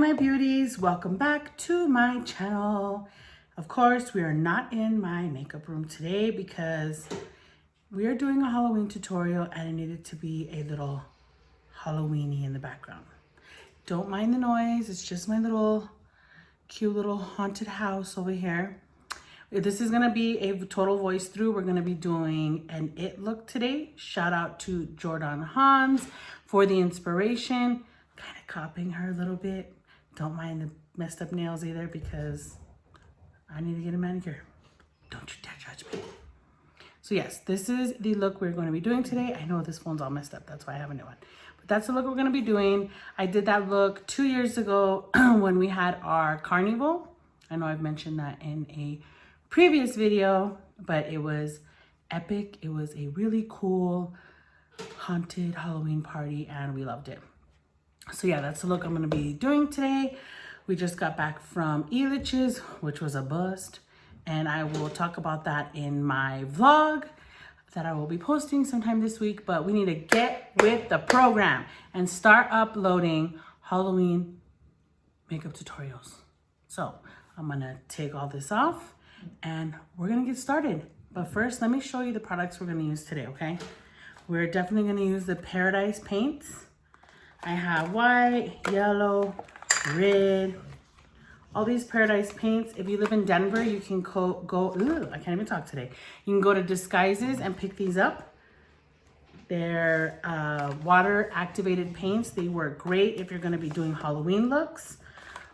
my beauties, welcome back to my channel. Of course, we are not in my makeup room today because we are doing a Halloween tutorial and it needed to be a little Halloweeny in the background. Don't mind the noise, it's just my little cute little haunted house over here. This is gonna be a total voice through. We're gonna be doing an It look today. Shout out to Jordan Hans for the inspiration. Kind of copying her a little bit. Don't mind the messed up nails either because I need to get a manicure. Don't you dare judge me. So yes, this is the look we're going to be doing today. I know this phone's all messed up. That's why I have a new one. But that's the look we're going to be doing. I did that look 2 years ago when we had our carnival. I know I've mentioned that in a previous video, but it was epic. It was a really cool haunted Halloween party and we loved it. So yeah, that's the look I'm going to be doing today. We just got back from Elitch's, which was a bust. And I will talk about that in my vlog that I will be posting sometime this week. But we need to get with the program and start uploading Halloween makeup tutorials. So I'm going to take all this off and we're going to get started. But first, let me show you the products we're going to use today, okay? We're definitely going to use the Paradise paints. I have white, yellow, red, all these Paradise paints. If you live in Denver, you can I can't even talk today. You can go to Disguises and pick these up. They're water activated paints. They work great if you're gonna be doing Halloween looks.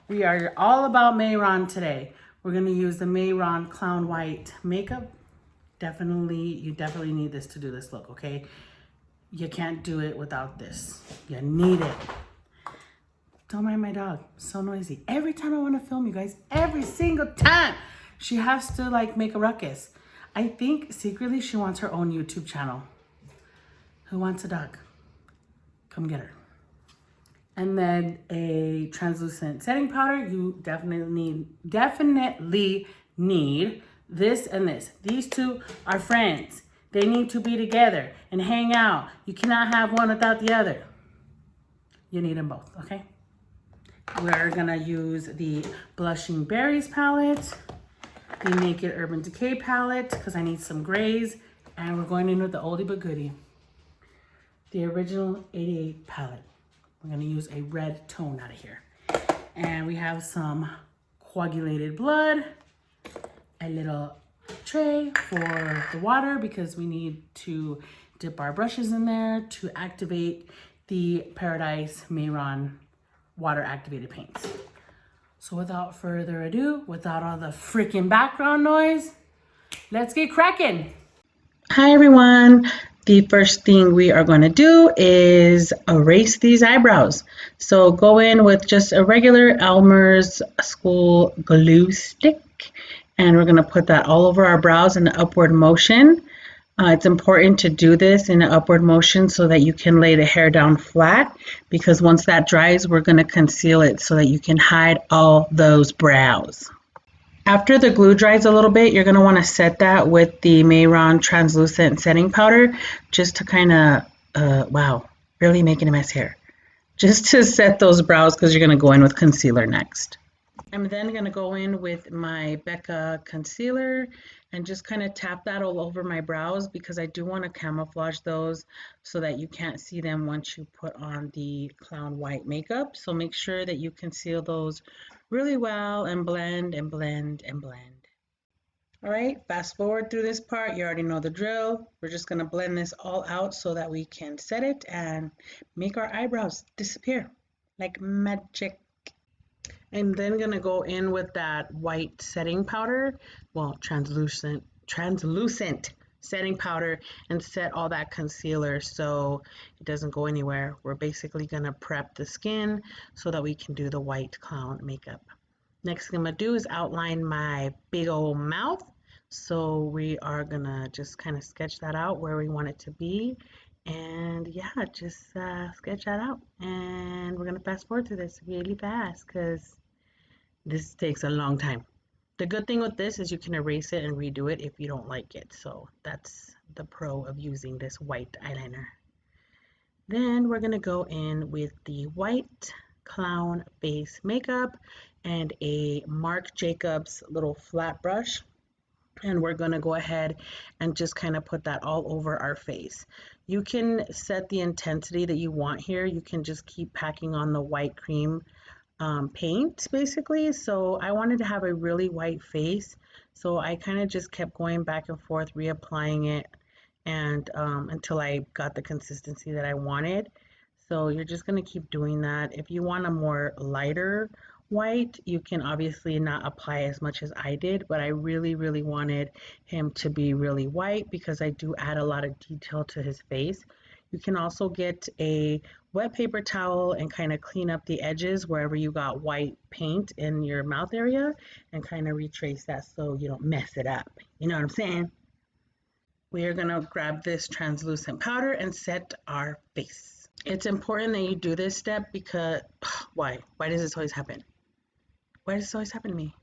We are all about Mayron today. We're gonna use the Mayron Clown White makeup. You definitely need this to do this look, okay? You can't do it without this. You need it. Don't mind my dog, so noisy. Every time I want to film you guys, every single time, she has to like make a ruckus. I think secretly she wants her own YouTube channel. Who wants a dog? Come get her. And then a translucent setting powder. You definitely need this and this. These two are friends. They need to be together and hang out. You cannot have one without the other. You need them both, okay? We're gonna use the Blushing Berries palette, the Naked Urban Decay palette, because I need some grays, and we're going in with the oldie but goodie, the Original 88 palette. We're gonna use a red tone out of here. And we have some coagulated blood, a little tray for the water because we need to dip our brushes in there to activate the Paradise Mayron water activated paints. So without further ado, without all the freaking background noise, let's get cracking. Hi everyone. The first thing we are going to do is erase these eyebrows. So go in with just a regular Elmer's School glue stick. And we're going to put that all over our brows in an upward motion. It's important to do this in an upward motion so that you can lay the hair down flat, because once that dries, we're going to conceal it so that you can hide all those brows. After the glue dries a little bit, you're going to want to set that with the Mayron translucent setting powder just to kind of, wow, really making a mess here. Just to set those brows because you're going to go in with concealer next. I'm then going to go in with my Becca concealer and just kind of tap that all over my brows because I do want to camouflage those so that you can't see them once you put on the Clown White makeup. So make sure that you conceal those really well and blend and blend and blend. All right, fast forward through this part. You already know the drill. We're just going to blend this all out so that we can set it and make our eyebrows disappear like magic. I'm then going to go in with that white setting powder, well, translucent setting powder, and set all that concealer so it doesn't go anywhere. We're basically going to prep the skin so that we can do the white clown makeup. Next thing I'm going to do is outline my big old mouth. So we are going to just kind of sketch that out where we want it to be. And yeah, just sketch that out. And we're going to fast forward through this really fast because this takes a long time. The good thing with this is you can erase it and redo it if you don't like it. So that's the pro of using this white eyeliner. Then we're going to go in with the white clown face makeup and a Marc Jacobs little flat brush. And we're going to go ahead and just kind of put that all over our face. You can set the intensity that you want here. You can just keep packing on the white cream paint basically. So I wanted to have a really white face, so I kind of just kept going back and forth reapplying it and until I got the consistency that I wanted. So you're just going to keep doing that. If you want a more lighter white, you can obviously not apply as much as I did, but I really wanted him to be really white because I do add a lot of detail to his face. You can also get a wet paper towel and kind of clean up the edges wherever you got white paint in your mouth area and kind of retrace that so you don't mess it up. You know what I'm saying? We are going to grab this translucent powder and set our face. It's important that you do this step because, why? Why does this always happen? Why does this always happen to me?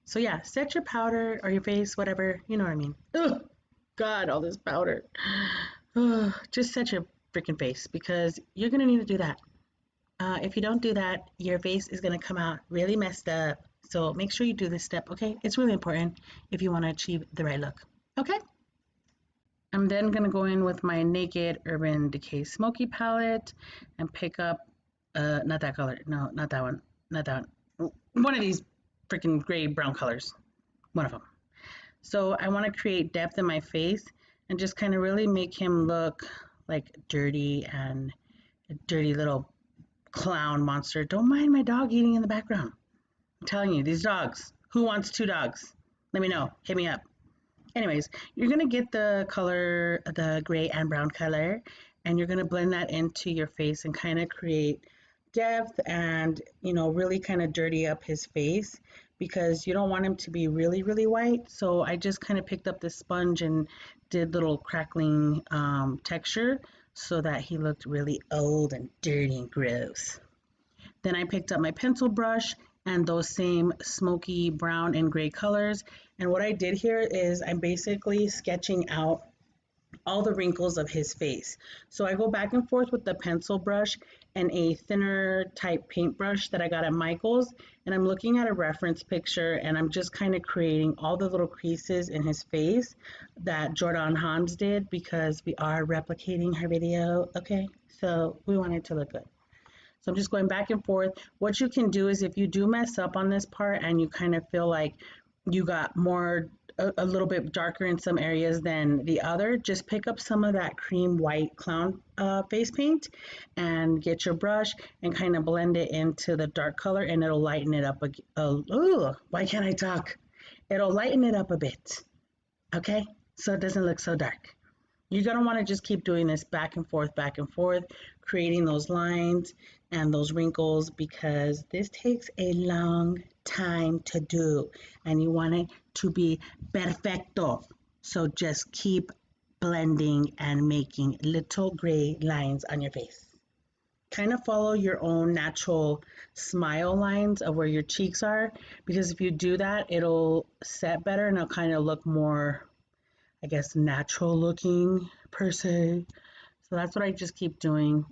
So yeah, set your powder or your face, whatever, you know what I mean. Ugh, God, all this powder. Ugh, just set your freaking face because you're going to need to do that. If you don't do that, your face is going to come out really messed up. So make sure you do this step, okay? It's really important if you want to achieve the right look, okay? I'm then going to go in with my Naked Urban Decay Smoky palette and pick up, not that color, no, not that one, not that one. One of these freaking gray brown colors, one of them. So I want to create depth in my face and just kind of really make him look like dirty and a dirty little clown monster. Don't mind my dog eating in the background. I'm telling you, these dogs. Who wants 2 dogs? Let me know. Hit me up. Anyways, you're going to get the color, the gray and brown color, and you're going to blend that into your face and kind of create depth and, you know, really kind of dirty up his face because you don't want him to be really white. So I just kind of picked up this sponge and did little crackling texture so that he looked really old and dirty and gross. Then I picked up my pencil brush and those same smoky brown and gray colors. And what I did here is I'm basically sketching out all the wrinkles of his face. So I go back and forth with the pencil brush and a thinner type paintbrush that I got at Michael's, and I'm looking at a reference picture and I'm just kind of creating all the little creases in his face that Jordan Hans did because we are replicating her video, okay? So we want it to look good. So I'm just going back and forth. What you can do is if you do mess up on this part and you kind of feel like you got more, a little bit darker in some areas than the other, just pick up some of that cream white clown face paint and get your brush and kind of blend it into the dark color and it'll lighten it up. Why can't I talk? It'll lighten it up a bit, okay? So it doesn't look so dark. You're going to want to just keep doing this back and forth, creating those lines and those wrinkles because this takes a long time to do and you want it to be perfecto. So just keep blending and making little gray lines on your face. Kind of follow your own natural smile lines of where your cheeks are because if you do that, it'll set better and it'll kind of look more, I guess, natural looking per se. So that's what I just keep doing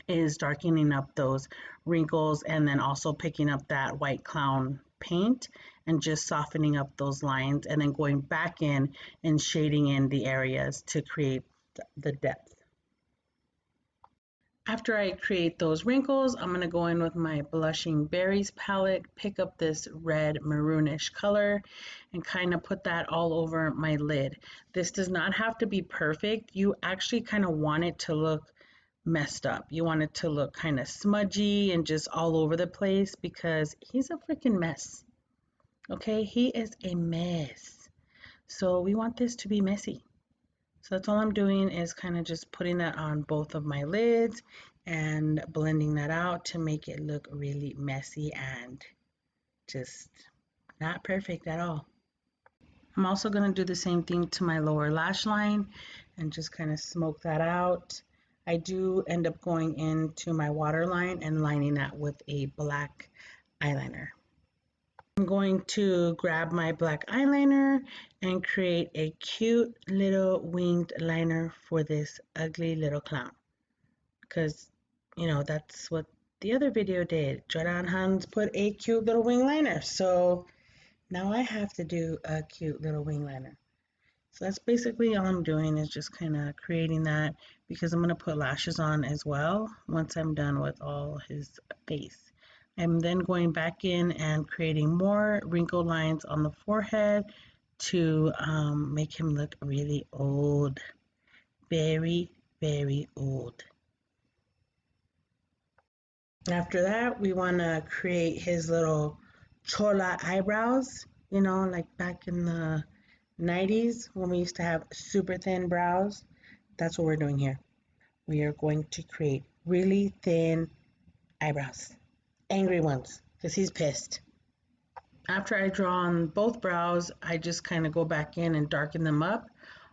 is darkening up those wrinkles and then also picking up that white clown paint and just softening up those lines and then going back in and shading in the areas to create the depth. After I create those wrinkles, I'm going to go in with my Blushing Berries palette, pick up this red maroonish color, and kind of put that all over my lid. This does not have to be perfect. You actually kind of want it to look messed up. You want it to look kind of smudgy and just all over the place because he's a freaking mess. Okay, he is a mess. So we want this to be messy. So that's all I'm doing is kind of just putting that on both of my lids and blending that out to make it look really messy and just not perfect at all. I'm also going to do the same thing to my lower lash line and just kind of smoke that out. I do end up going into my waterline and lining that with a black eyeliner. I'm going to grab my black eyeliner and create a cute little winged liner for this ugly little clown. Because, you know, that's what the other video did. Jordan Hans put a cute little wing liner. So now I have to do a cute little wing liner. So that's basically all I'm doing, is just kind of creating that, because I'm going to put lashes on as well once I'm done with all his face. I'm then going back in and creating more wrinkle lines on the forehead to make him look really old. Very, very old. After that, we want to create his little chola eyebrows, you know, like back in the 90s when we used to have super thin brows. That's what we're doing here. We are going to create really thin eyebrows, angry ones, because he's pissed. After I draw on both brows, I just kind of go back in and darken them up.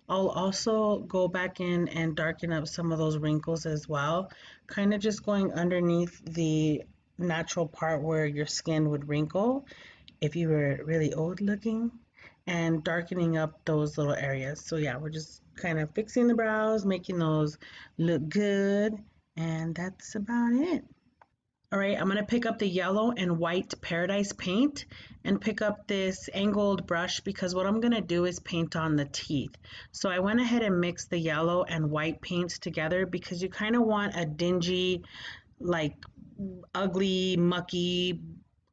I'll also go back in and darken up some of those wrinkles as well, kind of just going underneath the natural part where your skin would wrinkle if you were really old looking, and darkening up those little areas. So yeah, we're just kind of fixing the brows, making those look good, and that's about it. All right, I'm gonna pick up the yellow and white Paradise paint and pick up this angled brush, because what I'm gonna do is paint on the teeth. So I went ahead and mixed the yellow and white paints together, because you kind of want a dingy, like ugly, mucky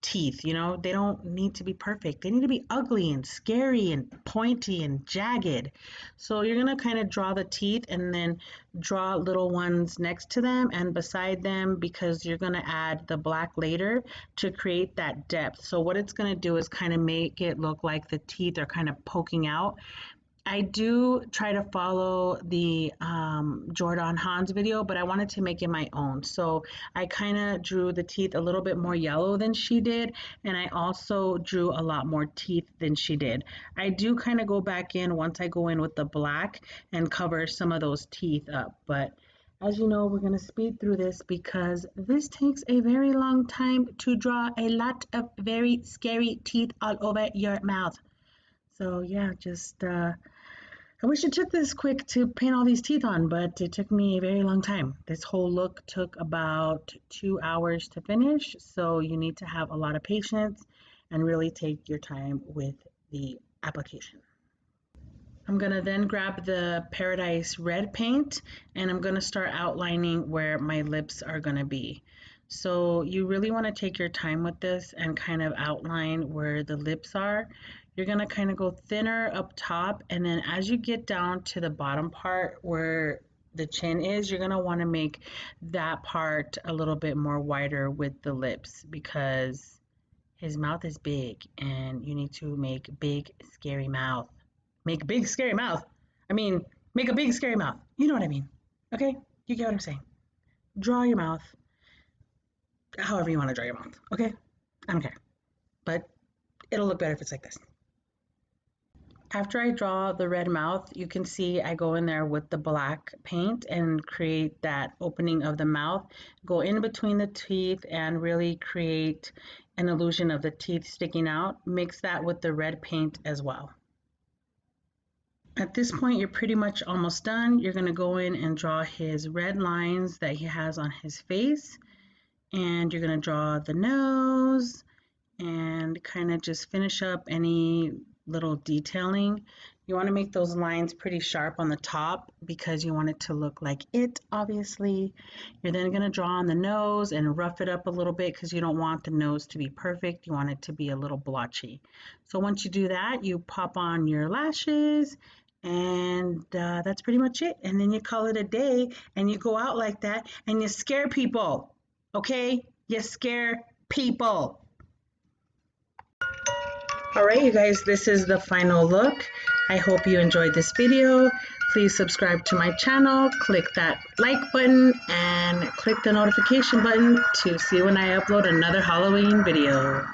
teeth, you know? They don't need to be perfect. They need to be ugly and scary and pointy and jagged. So you're gonna kind of draw the teeth and then draw little ones next to them and beside them, because you're gonna add the black later to create that depth. So what it's gonna do is kind of make it look like the teeth are kind of poking out. I do try to follow the Jordan Hans video, but I wanted to make it my own. So I kind of drew the teeth a little bit more yellow than she did, and I also drew a lot more teeth than she did. I do kind of go back in once I go in with the black and cover some of those teeth up, but as you know, we're going to speed through this because this takes a very long time to draw a lot of very scary teeth all over your mouth. So yeah, just I wish it took this quick to paint all these teeth on, but it took me a very long time. This whole look took about 2 hours to finish, so you need to have a lot of patience and really take your time with the application. I'm gonna then grab the Paradise red paint and I'm gonna start outlining where my lips are gonna be. So you really wanna take your time with this and kind of outline where the lips are. You're gonna kind of go thinner up top, and then as you get down to the bottom part where the chin is, you're gonna wanna make that part a little bit more wider with the lips, because his mouth is big and you need to make big, scary mouth. Make a big, scary mouth. I mean, make a big, scary mouth. You know what I mean. Okay? You get what I'm saying. Draw your mouth however you want to draw your mouth. Okay? I don't care. But it'll look better if it's like this. After I draw the red mouth, you can see I go in there with the black paint and create that opening of the mouth, go in between the teeth and really create an illusion of the teeth sticking out. Mix that with the red paint as well. At this point, you're pretty much almost done. You're going to go in and draw his red lines that he has on his face, and you're going to draw the nose and kind of just finish up any little detailing. You want to make those lines pretty sharp on the top because you want it to look like it, obviously. You're then going to draw on the nose and rough it up a little bit because you don't want the nose to be perfect. You want it to be a little blotchy. So once you do that, you pop on your lashes, and that's pretty much it. And then you call it a day and you go out like that and you scare people. Okay? You scare people. All right, you guys, this is the final look. I hope you enjoyed this video. Please subscribe to my channel, click that like button, and click the notification button to see when I upload another Halloween video.